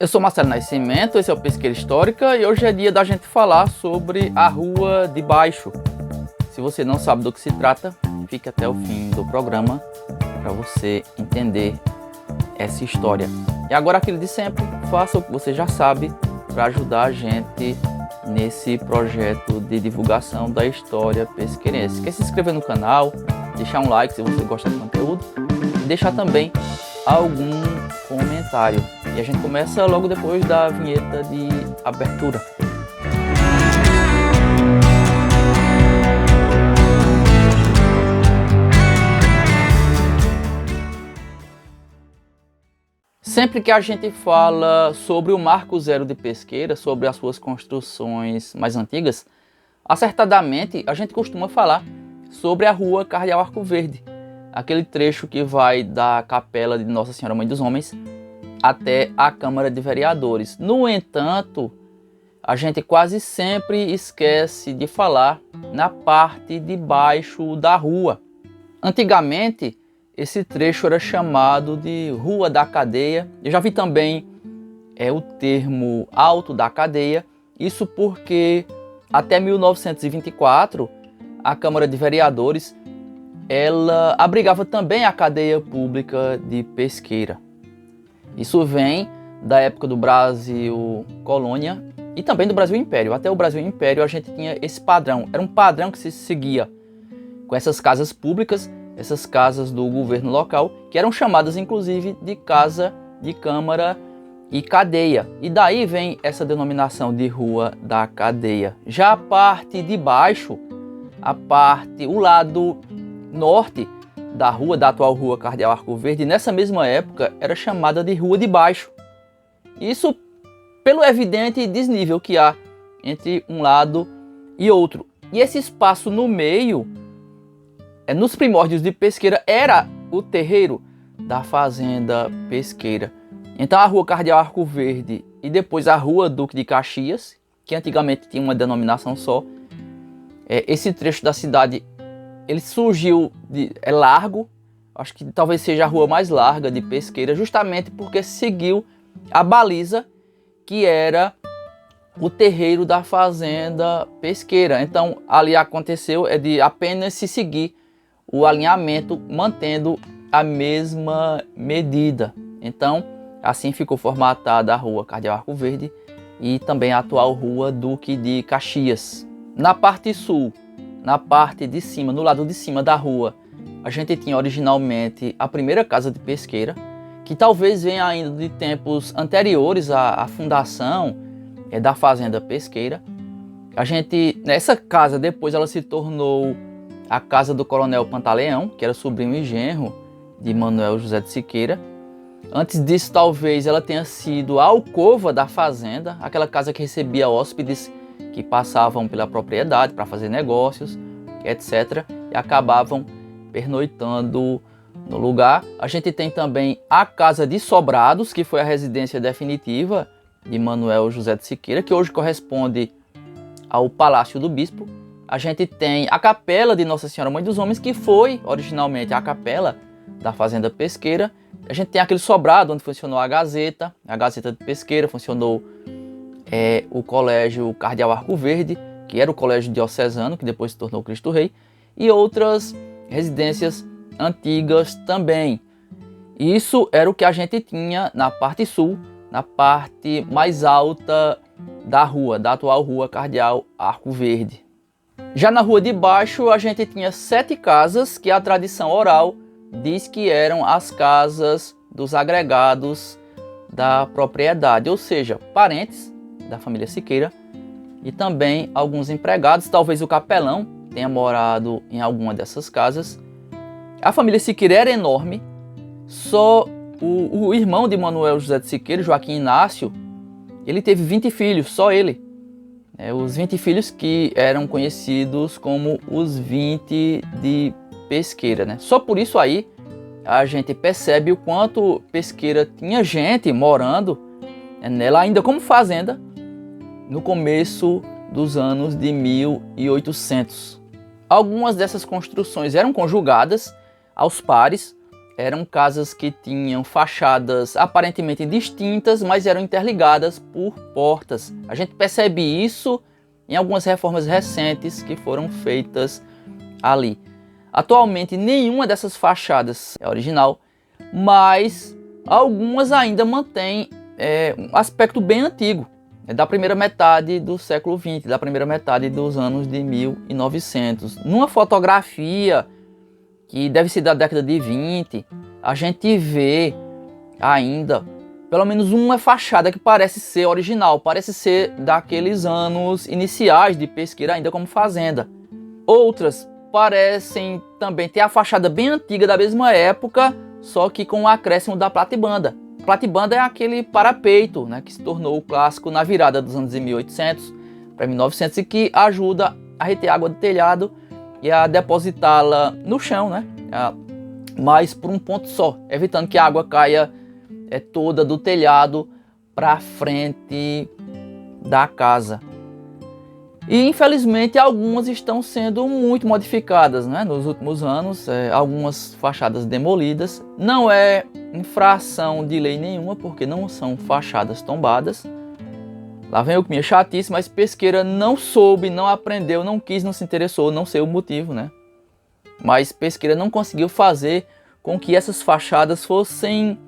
Eu sou Marcelo Nascimento, esse é o Pesqueira Histórica e hoje é dia da gente falar sobre a Rua de Baixo. Se você não sabe do que se trata, fique até o fim do programa para você entender essa história. E agora, aquilo de sempre, faça o que você já sabe para ajudar a gente nesse projeto de divulgação da história pesqueirense. Quer se inscrever no canal, deixar um like se você gosta do conteúdo e deixar também algum comentário. E a gente começa logo depois da vinheta de abertura. Sempre que a gente fala sobre o Marco Zero de Pesqueira, sobre as suas construções mais antigas, acertadamente a gente costuma falar sobre a Rua Cardeal Arco Verde, aquele trecho que vai da Capela de Nossa Senhora Mãe dos Homens até a Câmara de Vereadores. No entanto, a gente quase sempre esquece de falar na parte de baixo da rua. Antigamente, esse trecho era chamado de Rua da Cadeia. Eu já vi também o termo Alto da Cadeia, isso porque até 1924 a Câmara de Vereadores ela abrigava também a cadeia pública de Pesqueira. Isso vem da época do Brasil Colônia e também do Brasil Império. Até o Brasil Império a gente tinha esse padrão. Era um padrão que se seguia com essas casas públicas, essas casas do governo local, que eram chamadas inclusive de casa de Câmara e Cadeia. E daí vem essa denominação de Rua da Cadeia. Já a parte de baixo, o lado norte da rua, da atual Rua Cardeal Arco Verde, nessa mesma época era chamada de Rua de Baixo. Isso pelo evidente desnível que há entre um lado e outro. E esse espaço no meio, nos primórdios de Pesqueira, era o terreiro da Fazenda Pesqueira. Então a Rua Cardeal Arco Verde e depois a Rua Duque de Caxias, que antigamente tinha uma denominação só, esse trecho da cidade ele surgiu, largo, acho que talvez seja a rua mais larga de Pesqueira, justamente porque seguiu a baliza que era o terreiro da Fazenda Pesqueira. Então ali aconteceu de apenas se seguir o alinhamento, mantendo a mesma medida. Então assim ficou formatada a Rua Cardeal Arco Verde e também a atual Rua Duque de Caxias. Na parte sul, na parte de cima, no lado de cima da rua, a gente tinha originalmente a primeira casa de Pesqueira, que talvez venha ainda de tempos anteriores à fundação da Fazenda Pesqueira. Nessa casa, depois ela se tornou a casa do Coronel Pantaleão, que era sobrinho e genro de Manuel José de Siqueira. Antes disso, talvez ela tenha sido a alcova da fazenda, aquela casa que recebia hóspedes que passavam pela propriedade para fazer negócios, etc. E acabavam pernoitando no lugar. A gente tem também a Casa de Sobrados, que foi a residência definitiva de Manuel José de Siqueira, que hoje corresponde ao Palácio do Bispo. A gente tem a Capela de Nossa Senhora Mãe dos Homens, que foi originalmente a capela da Fazenda Pesqueira. A gente tem aquele sobrado onde funcionou a Gazeta de Pesqueira, funcionou o Colégio Cardeal Arco Verde, que era o colégio diocesano, que depois se tornou Cristo Rei, e outras residências antigas também. Isso era o que a gente tinha na parte sul, na parte mais alta da rua, da atual Rua Cardeal Arco Verde. Já na Rua de Baixo, a gente tinha 7 casas que a tradição oral diz que eram as casas dos agregados da propriedade, ou seja, parentes da família Siqueira e também alguns empregados, talvez o capelão tenha morado em alguma dessas casas. A família Siqueira era enorme, só o irmão de Manuel José de Siqueira, Joaquim Inácio, ele teve 20 filhos, só ele. Os 20 filhos que eram conhecidos como os 20 de Pesqueira. Só por isso aí a gente percebe o quanto Pesqueira tinha gente morando nela ainda como fazenda, no começo dos anos de 1800. Algumas dessas construções eram conjugadas aos pares, eram casas que tinham fachadas aparentemente distintas, mas eram interligadas por portas. A gente percebe isso em algumas reformas recentes que foram feitas ali. Atualmente nenhuma dessas fachadas é original, mas algumas ainda mantêm um aspecto bem antigo, da primeira metade do século XX, da primeira metade dos anos de 1900. Numa fotografia que deve ser da década de 20, a gente vê ainda pelo menos uma fachada que parece ser original, parece ser daqueles anos iniciais de Pesqueira ainda como fazenda. Outras parecem também ter a fachada bem antiga da mesma época, só que com o acréscimo da platibanda. Platibanda é aquele parapeito, né, que se tornou clássico na virada dos anos de 1800 para 1900 e que ajuda a reter água do telhado e a depositá-la no chão, né, mas por um ponto só, evitando que a água caia toda do telhado para frente da casa. E infelizmente algumas estão sendo muito modificadas, né, nos últimos anos, algumas fachadas demolidas. Não é infração de lei nenhuma, porque não são fachadas tombadas. Lá vem eu com minha chatice, mas Pesqueira não soube, não aprendeu, não quis, não se interessou, não sei o motivo, né? Mas Pesqueira não conseguiu fazer com que essas fachadas fossem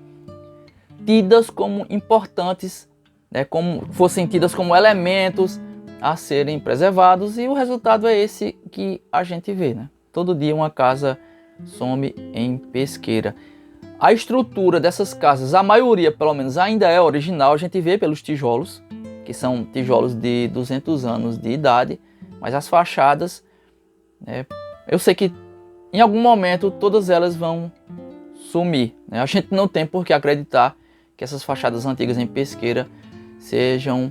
tidas como importantes, né, como fossem tidas como elementos a serem preservados, e o resultado é esse que a gente vê, né? Todo dia uma casa some em Pesqueira. A estrutura dessas casas, a maioria pelo menos ainda é original, a gente vê pelos tijolos, que são tijolos de 200 anos de idade, mas as fachadas, eu sei que em algum momento todas elas vão sumir, né? A gente não tem por que acreditar que essas fachadas antigas em Pesqueira sejam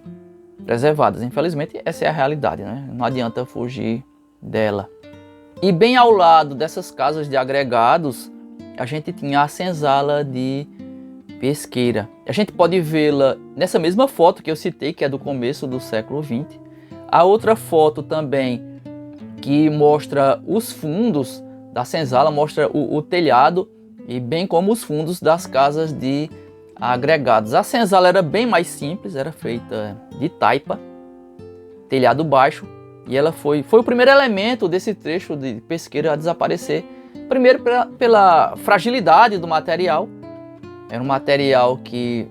preservadas. Infelizmente essa é a realidade, né? Não adianta fugir dela. E bem ao lado dessas casas de agregados, a gente tinha a senzala de Pesqueira. A gente pode vê-la nessa mesma foto que eu citei, que é do começo do século XX. A outra foto também, que mostra os fundos da senzala, mostra o telhado e bem como os fundos das casas de agregados. A senzala era bem mais simples, era feita de taipa, telhado baixo, e ela foi o primeiro elemento desse trecho de Pesqueira a desaparecer. Primeiro pela fragilidade do material, era um material que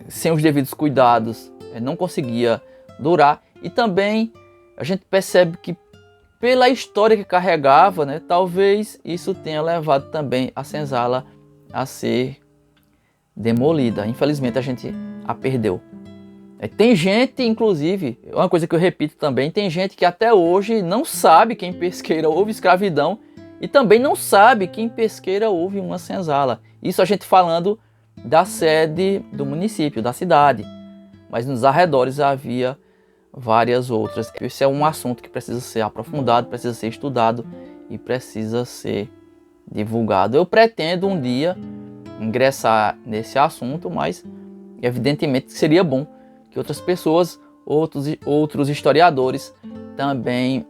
sem os devidos cuidados não conseguia durar, e também a gente percebe que pela história que carregava, né, talvez isso tenha levado também a senzala a ser demolida. Infelizmente a gente a perdeu. Tem gente, inclusive, uma coisa que eu repito também, tem gente que até hoje não sabe que em Pesqueira houve escravidão e também não sabe que em Pesqueira houve uma senzala. Isso a gente falando da sede do município, da cidade, mas nos arredores havia várias outras. Esse é um assunto que precisa ser aprofundado, precisa ser estudado e precisa ser divulgado. Eu pretendo um dia ingressar nesse assunto, mas evidentemente seria bom que outras pessoas, outros historiadores também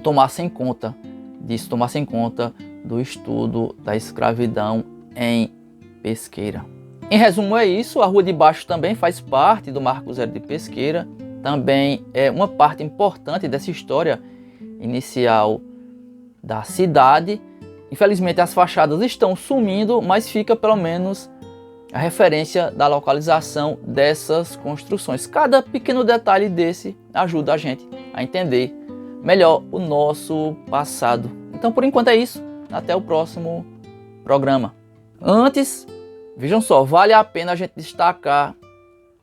tomassem conta disso, tomassem conta do estudo da escravidão em Pesqueira. Em resumo é isso, a Rua de Baixo também faz parte do Marco Zero de Pesqueira, também é uma parte importante dessa história inicial da cidade. Infelizmente as fachadas estão sumindo, mas fica pelo menos a referência da localização dessas construções. Cada pequeno detalhe desse ajuda a gente a entender melhor o nosso passado. Então por enquanto é isso, até o próximo programa. Antes, vejam só, vale a pena a gente destacar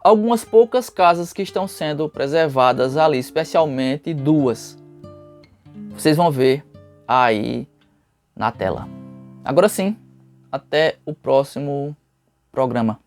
algumas poucas casas que estão sendo preservadas ali, especialmente duas. Vocês vão ver aí na tela. Agora sim, até o próximo programa.